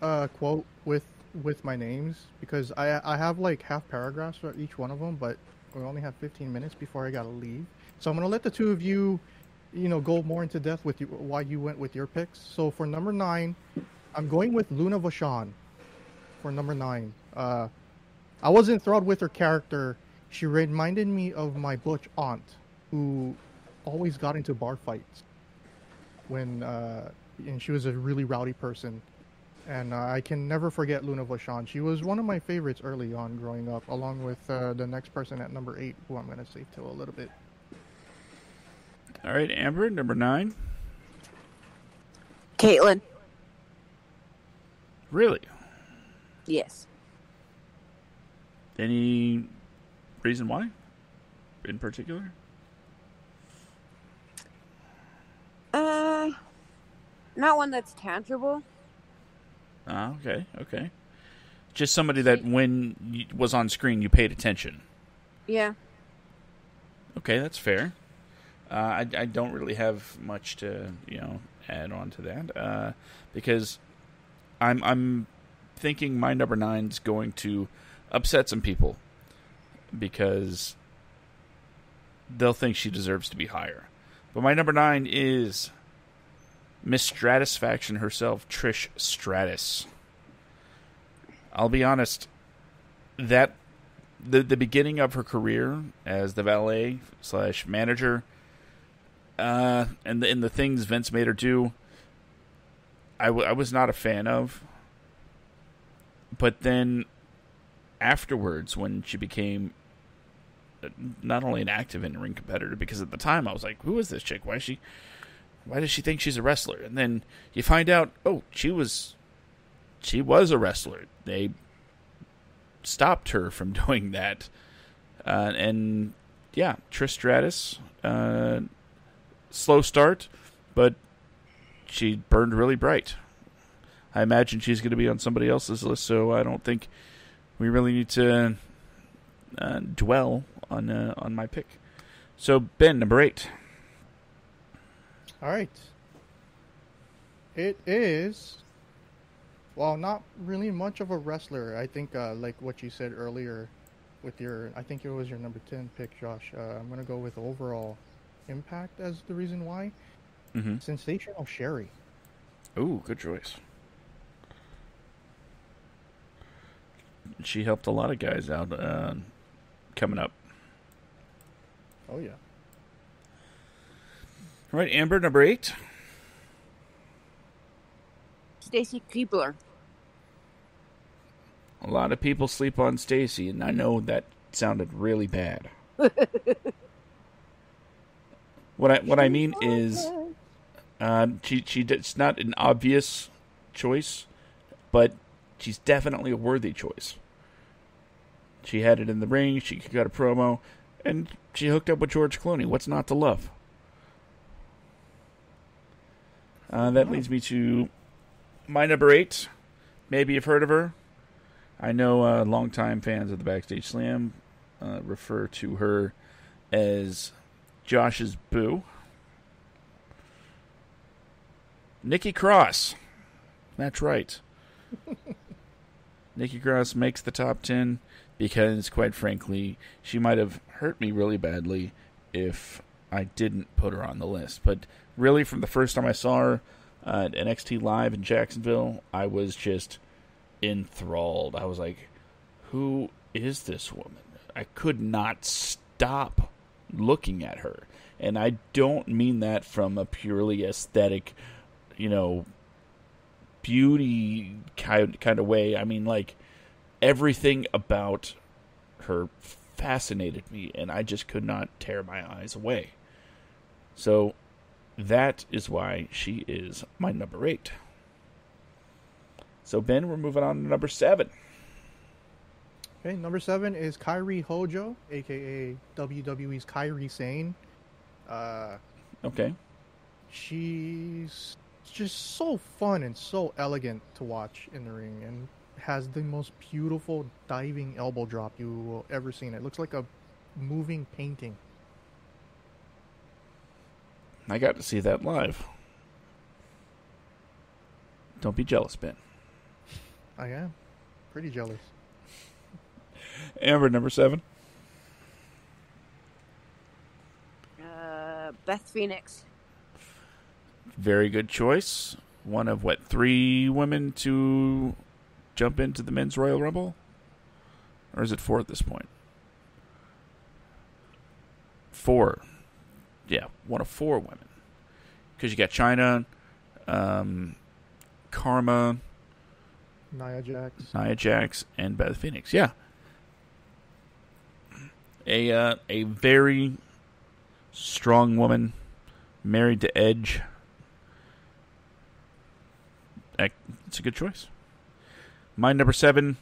quote with my names because I have like half paragraphs for each one of them, but we only have 15 minutes before I gotta leave. So I'm gonna let the two of you, go more into depth with why you went with your picks. So for number 9, I'm going with Luna Vachon. For number 9, I was enthralled with her character. She reminded me of my butch aunt, who always got into bar fights and she was a really rowdy person. And I can never forget Luna Vachon. She was one of my favorites early on growing up, along with the next person at number 8, who I'm going to save till a little bit. All right, Amber, number 9. Caitlyn. Really? Yes. Any reason why in particular? Not one that's tangible. Okay. Just somebody that when you was on screen, you paid attention. Yeah. Okay, that's fair. I don't really have much to add on to that because I'm thinking my number 9 is going to upset some people because they'll think she deserves to be higher. But my number 9 is Miss Stratisfaction herself, Trish Stratus. I'll be honest, that the beginning of her career as the valet / manager, and the things Vince made her do, I was not a fan of. But then afterwards, when she became not only an active in-ring competitor, because at the time I was like, who is this chick? Why does she think she's a wrestler? And then you find out, oh, she was a wrestler. They stopped her from doing that. And yeah, Trish Stratus, slow start, but she burned really bright. I imagine she's going to be on somebody else's list, so I don't think we really need to dwell on my pick. So, Ben, number 8. All right. It is, well, not really much of a wrestler. I think, like what you said earlier with I think it was your number 10 pick, Josh. I'm going to go with overall impact as the reason why. Mm-hmm. Sensational Sherry. Ooh, good choice. She helped a lot of guys out coming up. Oh, yeah. All right, Amber, number 8. Stacy Keibler. A lot of people sleep on Stacy, and I know that sounded really bad. What I mean is, it's not an obvious choice, but she's definitely a worthy choice. She had it in the ring. She got a promo, and she hooked up with George Clooney. What's not to love? That leads me to my number 8. Maybe you've heard of her. I know longtime fans of the Backstage Slam refer to her as Josh's boo. Nikki Cross. That's right. Nikki Cross makes the top 10 because, quite frankly, she might have hurt me really badly if I didn't put her on the list. But really, from the first time I saw her at NXT Live in Jacksonville, I was just enthralled. I was like, who is this woman? I could not stop looking at her. And I don't mean that from a purely aesthetic, beauty kind of way. I mean, like, everything about her fascinated me, and I just could not tear my eyes away. So that is why she is my number 8. So, Ben, we're moving on to number 7. Okay, number 7 is Kairi Hojo, a.k.a. WWE's Kairi Sane. Okay. She's just so fun and so elegant to watch in the ring, and has the most beautiful diving elbow drop you will ever see. It looks like a moving painting. I got to see that live. Don't be jealous, Ben. I am. Pretty jealous. Amber, number 7. Beth Phoenix. Very good choice. One of, 3 women to jump into the Men's Royal Rumble? Or is it 4 at this point? 4. Yeah, one of 4 women. Because you got Chyna, Karma, Nia Jax, and Beth Phoenix. Yeah. A very strong woman, married to Edge. It's a good choice. My number 7.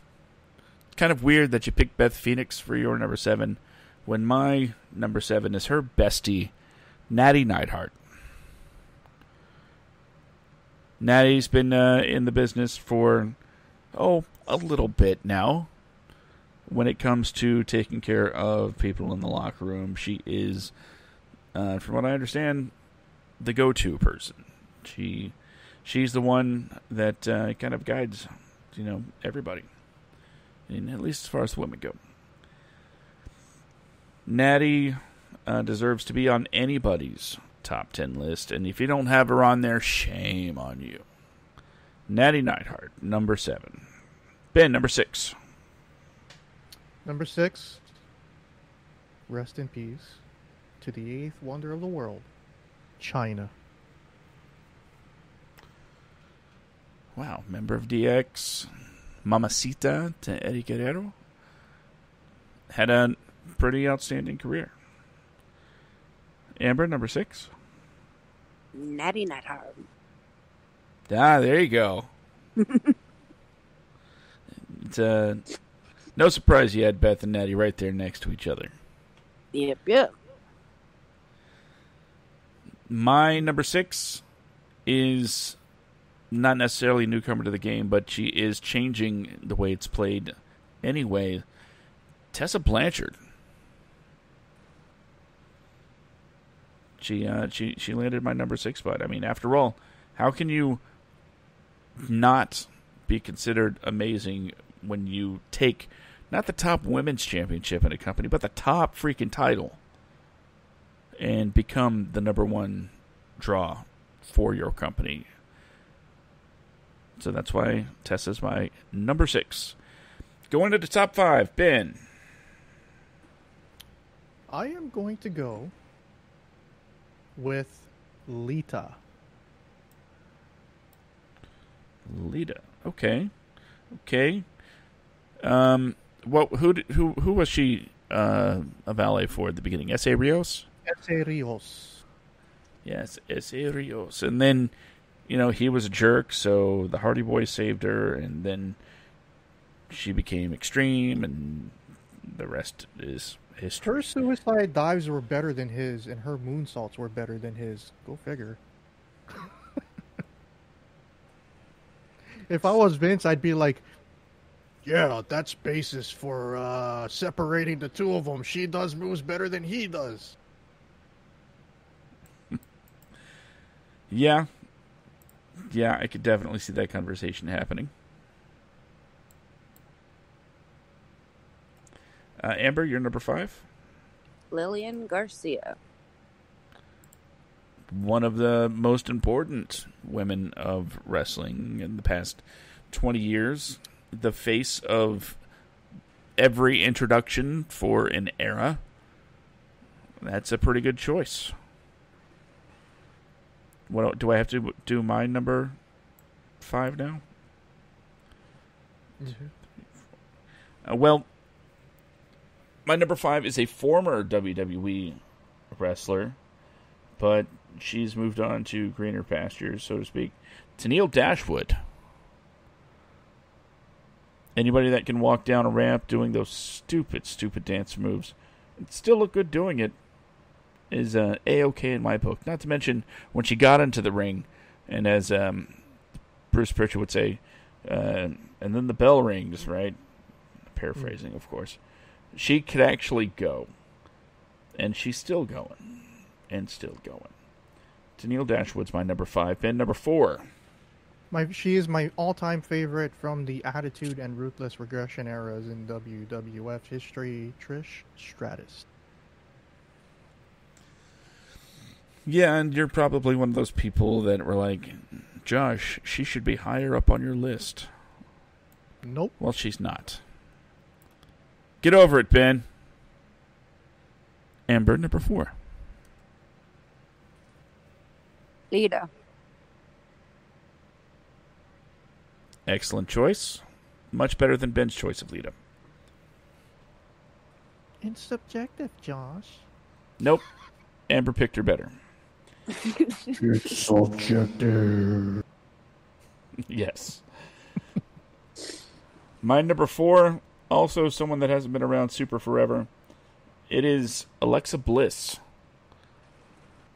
Kind of weird that you picked Beth Phoenix for your number 7, when my number 7 is her bestie, Natty Neidhart. Natty's been in the business for, a little bit now. When it comes to taking care of people in the locker room, she is, from what I understand, the go-to person. She's the one that kind of guides, everybody. And at least as far as the women go. Natty deserves to be on anybody's top 10 list. And if you don't have her on there, shame on you. Natty Neidhart, number 7. Ben, number 6. Number 6. Rest in peace to the 8th wonder of the world, China. Wow, member of DX, Mamacita to Eddie Guerrero. Had a pretty outstanding career. Amber, number 6. Natty Neidhart. Ah, there you go. It's no surprise you had Beth and Natty right there next to each other. Yep. My number 6 is not necessarily a newcomer to the game, but she is changing the way it's played anyway. Tessa Blanchard. She landed my number 6 spot. I mean, after all, how can you not be considered amazing when you take not the top women's championship in a company, but the top freaking title and become the number 1 draw for your company? So that's why Tessa's my number 6. Going to the top 5, Ben. I am going to go with Lita. Lita. Okay. Who was she a valet for at the beginning? S.A. Rios? S.A. Rios. Yes, es serios. And then, he was a jerk, so the Hardy Boys saved her, and then she became extreme, and the rest is history. Her suicide dives were better than his, and her moonsaults were better than his. Go figure. If I was Vince, I'd be like, yeah, that's basis for separating the two of them. She does moves better than he does. Yeah, I could definitely see that conversation happening. Amber, you're number 5? Lillian Garcia. One of the most important women of wrestling in the past 20 years. The face of every introduction for an era. That's a pretty good choice. What do I have to do? My number 5 now? Well, my number 5 is a former WWE wrestler, but she's moved on to greener pastures, so to speak. Tenille Dashwood. Anybody that can walk down a ramp doing those stupid dance moves and still look good doing it is A-okay in my book. Not to mention when she got into the ring, and as Bruce Pritchard would say, and then the bell rings, right? Paraphrasing, of course. She could actually go. And she's still going. And still going. Tenille Dashwood's my number 5. Ben, number 4. She is my all-time favorite from the Attitude and Ruthless Regression eras in WWF history, Trish Stratus. Yeah, and you're probably one of those people that were like, Josh, she should be higher up on your list. Nope. Well, she's not. Get over it, Ben. Amber, number 4. Lita. Excellent choice. Much better than Ben's choice of Lita. It's subjective, Josh. Nope. Amber picked her better. It's subjective. Yes. My number 4, also someone that hasn't been around super forever. It is Alexa Bliss.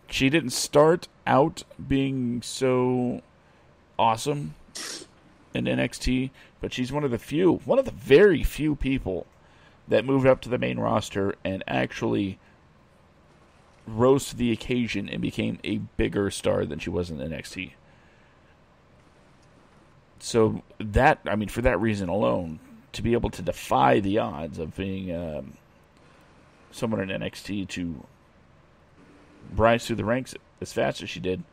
She didn't start out being so awesome in NXT, but she's one of the very few people that moved up to the main roster and actually rose to the occasion and became a bigger star than she was in NXT. So for that reason alone, to be able to defy the odds of being someone in NXT to rise through the ranks as fast as she did,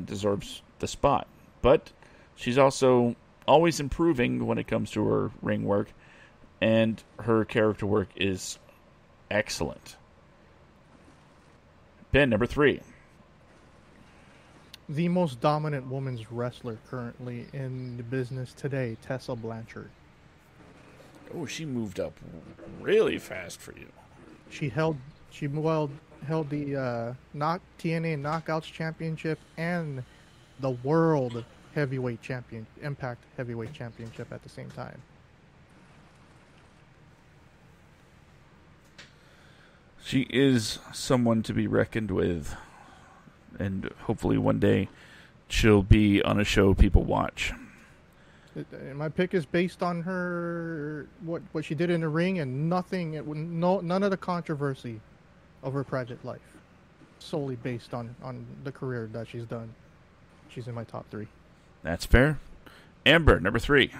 deserves the spot. But she's also always improving when it comes to her ring work, and her character work is excellent. Ben, number 3. The most dominant women's wrestler currently in the business today, Tessa Blanchard. Oh, she moved up really fast for you. She held the TNA Knockouts Championship and the World Heavyweight Champion, Impact Heavyweight Championship at the same time. She is someone to be reckoned with, and hopefully one day she'll be on a show people watch. My pick is based on her what she did in the ring, and none of the controversy of her private life. Solely based on the career that she's done. She's in my top 3. That's fair. Amber, number 3.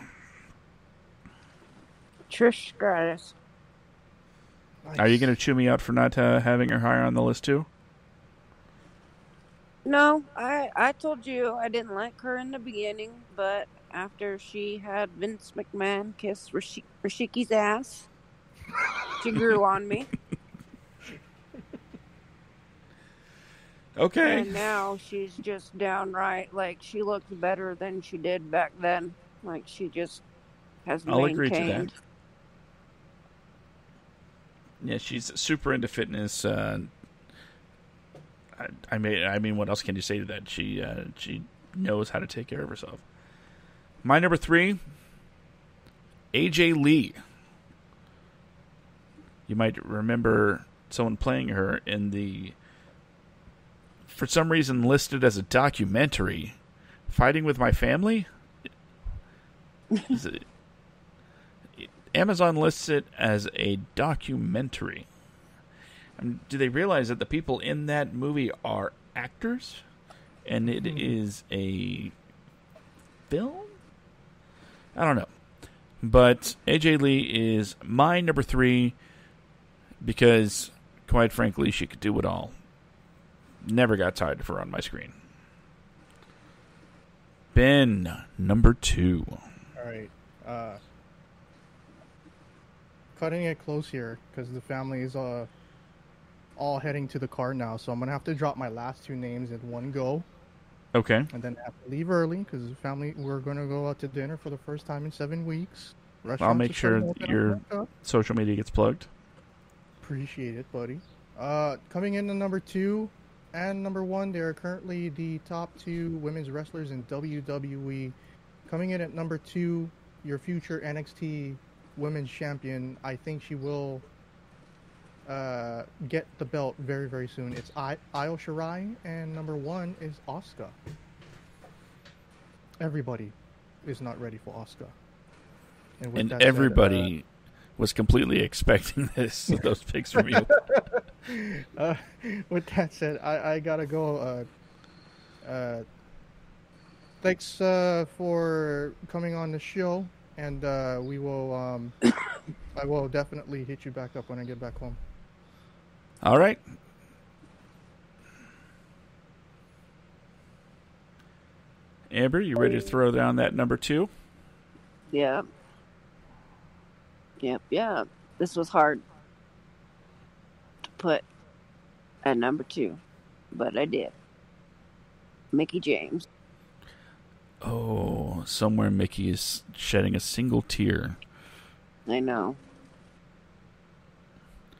Trish Stratus. Nice. Are you going to chew me out for not having her higher on the list too? No, I told you I didn't like her in the beginning, but after she had Vince McMahon kiss Rishiki's ass, she grew on me. Okay. And now she's just downright, like, she looks better than she did back then. Like, she just has I'll maintained. agree to that. Yeah, she's super into fitness. I mean, what else can you say to that? She knows how to take care of herself. My number 3, AJ Lee. You might remember someone playing her in the, for some reason, listed as a documentary, Fighting with My Family. Amazon lists it as a documentary. Do they realize that the people in that movie are actors? And it is a film? I don't know. But AJ Lee is my number 3 because, quite frankly, she could do it all. Never got tired of her on my screen. Ben, number 2. All right. Cutting it close here because the family is all heading to the car now, so I'm gonna have to drop my last 2 names in one go. Okay. And then have to leave early because the family, we're gonna go out to dinner for the first time in 7 weeks. I'll make sure your social media gets plugged. Appreciate it, buddy. Coming in at number 2 and number 1, they are currently the top 2 women's wrestlers in WWE. Coming in at number 2, your future NXT Women's Champion. I think she will get the belt very, very soon. It's Io Shirai, and number 1 is Asuka. Everybody is not ready for Asuka. And everybody was completely expecting those picks from you. With that said, I gotta go. Thanks for coming on the show, and we will. I will definitely hit you back up when I get back home. All right. Amber, you ready to throw down that number 2? Yeah. Yep. This was hard to put at number 2, but I did. Mickie James. Oh, somewhere Mickie is shedding a single tear. I know.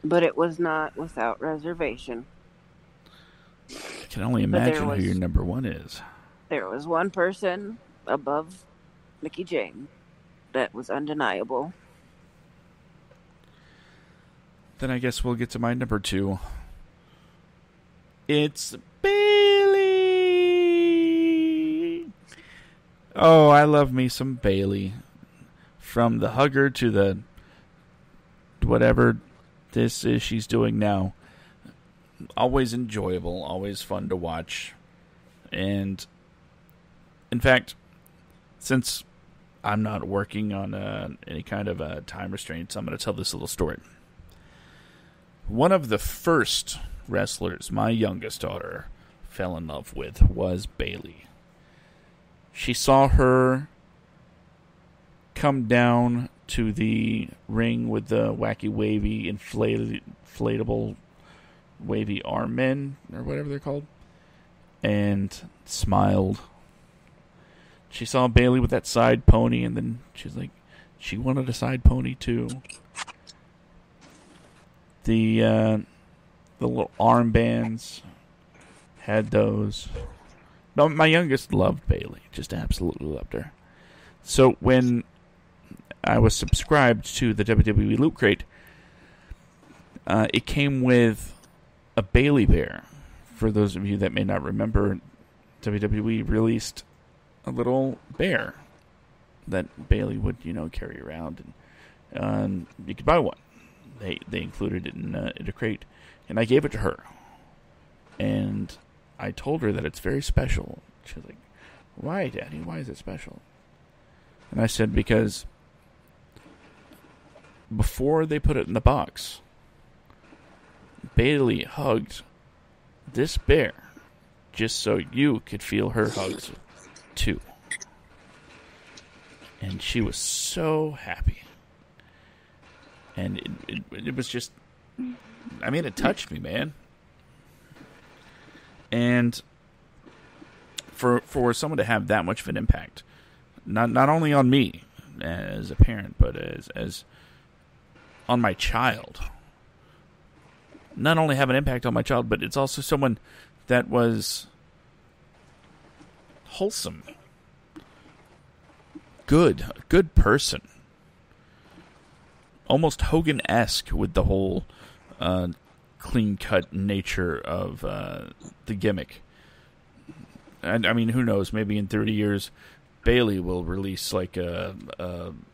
But it was not without reservation. I can only imagine who your number 1 is. There was one person above Mickie James that was undeniable. Then I guess we'll get to my number 2. It's Bayley. Oh, I love me some Bayley. From the hugger to the whatever this is she's doing now. Always enjoyable, always fun to watch. And in fact, since I'm not working on any kind of time restraints, I'm going to tell this little story. One of the first wrestlers my youngest daughter fell in love with was Bayley. She saw her come down to the ring with the wacky, wavy, inflatable, wavy arm men, or whatever they're called, and smiled. She saw Bayley with that side pony, and then she's like, she wanted a side pony too. The little armbands had those. No, my youngest loved Bayley, just absolutely loved her. So when I was subscribed to the WWE Loot Crate, it came with a Bayley bear. For those of you that may not remember, WWE released a little bear that Bayley would, carry around, and you could buy one. They included it in a crate, and I gave it to her, and I told her that it's very special. She was like, "Why, Daddy? Why is it special?" And I said, because before they put it in the box, Bayley hugged this bear just so you could feel her hugs too. And she was so happy. And it was just, it touched me, man. And for someone to have that much of an impact, not only on me as a parent, but as on my child. Not only have an impact on my child, but it's also someone that was wholesome. Good person. Almost Hogan-esque with the whole clean-cut nature of the gimmick. And I mean, who knows? Maybe in 30 years, Bayley will release like a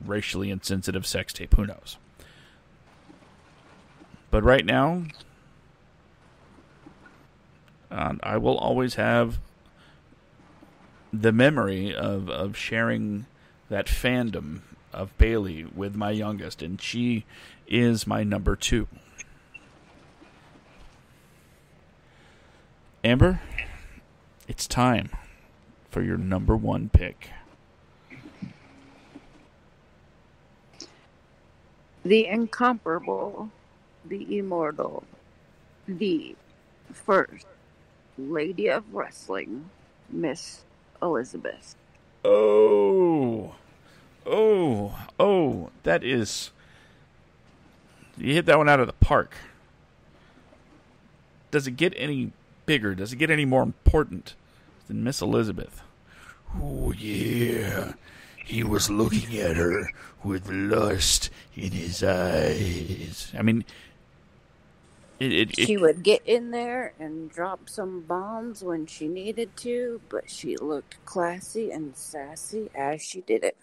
racially insensitive sex tape. Who knows? But right now, I will always have the memory of sharing that fandom of Bayley with my youngest, and she is my number 2. Amber, it's time for your number 1 pick. The incomparable, the immortal, the first Lady of Wrestling, Miss Elizabeth. Oh, that is... You hit that one out of the park. Does it get any bigger? Does it get any more important than Miss Elizabeth? Oh, yeah. He was looking at her with lust in his eyes. I mean... She would get in there and drop some bombs when she needed to, but she looked classy and sassy as she did it.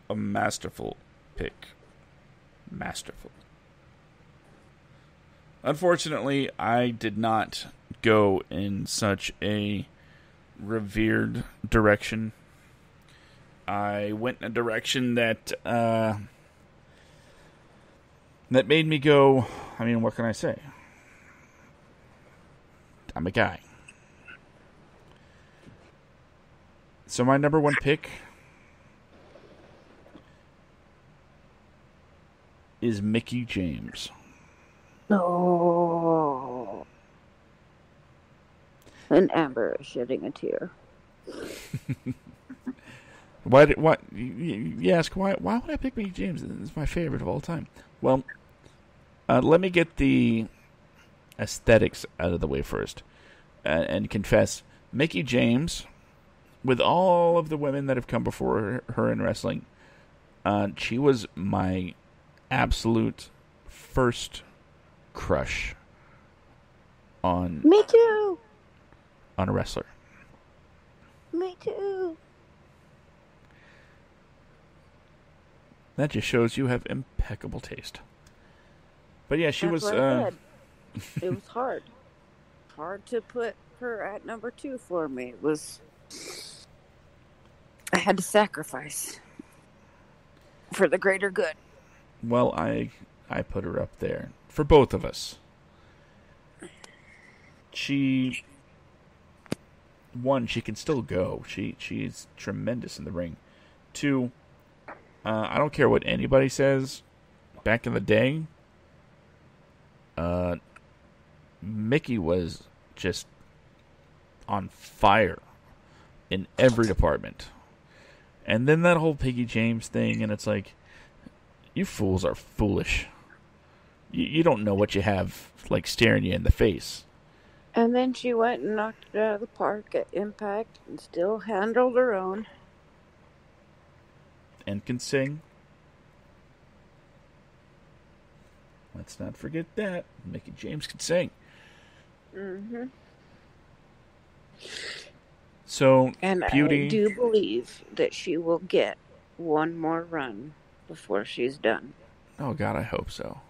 A masterful pick. Masterful. Unfortunately, I did not go in such a revered direction. I went in a direction that made me go, I mean, what can I say? I'm a guy. So my number 1 pick is Mickie James. Oh. And Amber is shedding a tear. You ask, why would I pick Mickie James? It's my favorite of all time. Well, let me get the aesthetics out of the way first. And confess, Mickie James, with all of the women that have come before her in wrestling, she was my absolute first crush on... Me too! On a wrestler. Me too! That just shows you have impeccable taste. But yeah, she That's was... what I said. It was hard. Hard to put her at number 2 for me. It was... I had to sacrifice for the greater good. Well, I put her up there for both of us. She can still go. She's tremendous in the ring. 2, I don't care what anybody says. Back in the day, Mickie was just on fire in every department. And then that whole Mickie James thing, and it's like, you fools are foolish. You don't know what you have, like, staring you in the face. And then she went and knocked it out of the park at Impact and still handled her own. And can sing. Let's not forget that. Mickie James can sing. Mm-hmm. So, and Beauty... I do believe that she will get one more run before she's done. Oh, God, I hope so.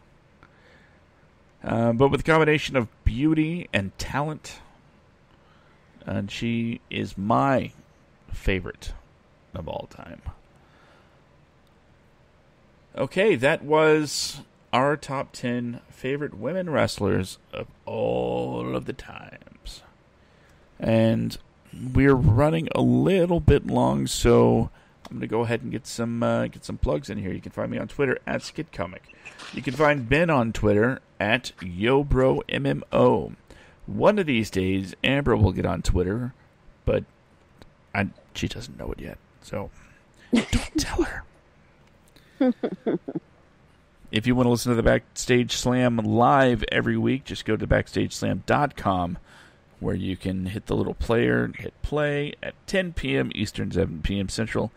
But with a combination of beauty and talent, and she is my favorite of all time. Okay, that was our top 10 favorite women wrestlers of all of the times. And we're running a little bit long, so I'm going to go ahead and get some plugs in here. You can find me on Twitter at SkidComic. You can find Ben on Twitter at YoBroMMO. One of these days, Amber will get on Twitter, but she doesn't know it yet, so don't tell her. If you want to listen to the Backstage Slam live every week, just go to BackstageSlam.com, where you can hit the little player, hit play at 10 p.m. Eastern, 7 p.m. Central,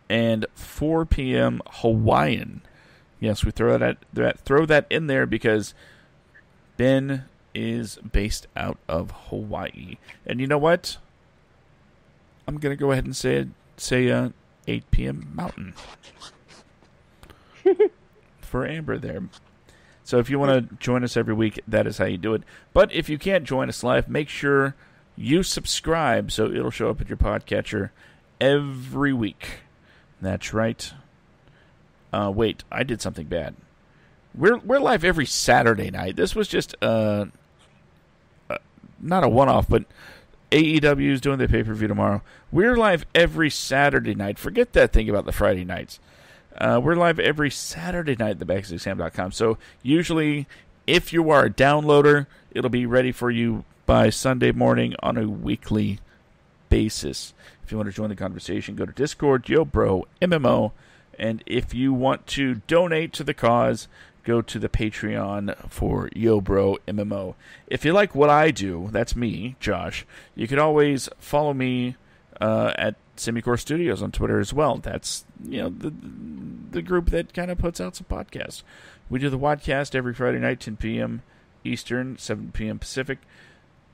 and 4 p.m. Hawaiian. Yes, we throw that in there because Ben is based out of Hawaii. And you know what? I'm going to go ahead and say 8 p.m. Mountain for Amber there. So if you want to join us every week, that is how you do it. But if you can't join us live, make sure you subscribe so it'll show up at your podcatcher every week. That's right. Wait, I did something bad. We're live every Saturday night. This was just not a one-off, but AEW is doing their pay-per-view tomorrow. We're live every Saturday night. Forget that thing about the Friday nights. We're live every Saturday night at thebackstageslam.com. So usually, if you are a downloader, it'll be ready for you by Sunday morning on a weekly basis. If you want to join the conversation, go to Discord, YoBro MMO. And if you want to donate to the cause, go to the Patreon for YoBro MMO. If you like what I do, that's me, Josh, you can always follow me at Semicore Studios on Twitter as well. That's, the group that kind of puts out some podcasts. We do the Wadcast every Friday night, 10 p.m. Eastern, 7 p.m. Pacific.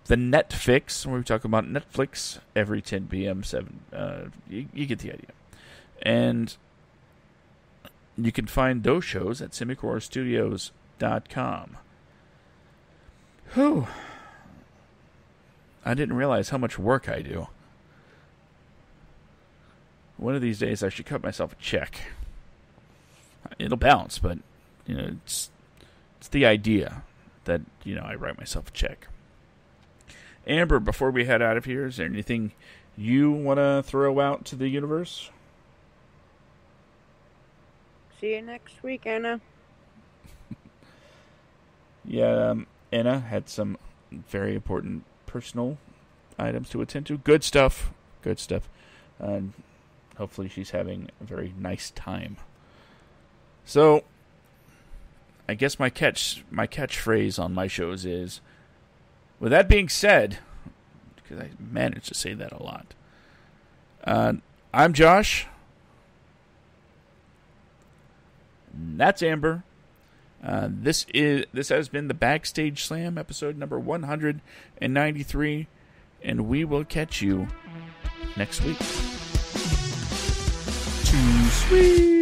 The Netflix, where we talk about Netflix, every 10 p.m. 7. You get the idea. And you can find those shows at semicorestudios.com. Whew. I didn't realize how much work I do. One of these days I should cut myself a check. It'll bounce, but it's the idea that I write myself a check. Amber, before we head out of here, is there anything you want to throw out to the universe? See you next week, Anna. Yeah, Anna had some very important personal items to attend to. Good stuff. Hopefully she's having a very nice time. So, I guess my catchphrase on my shows is, with that being said, because I managed to say that a lot, I'm Josh. That's Amber. This has been the Backstage Slam, episode number 193, and we will catch you next week. Too sweet.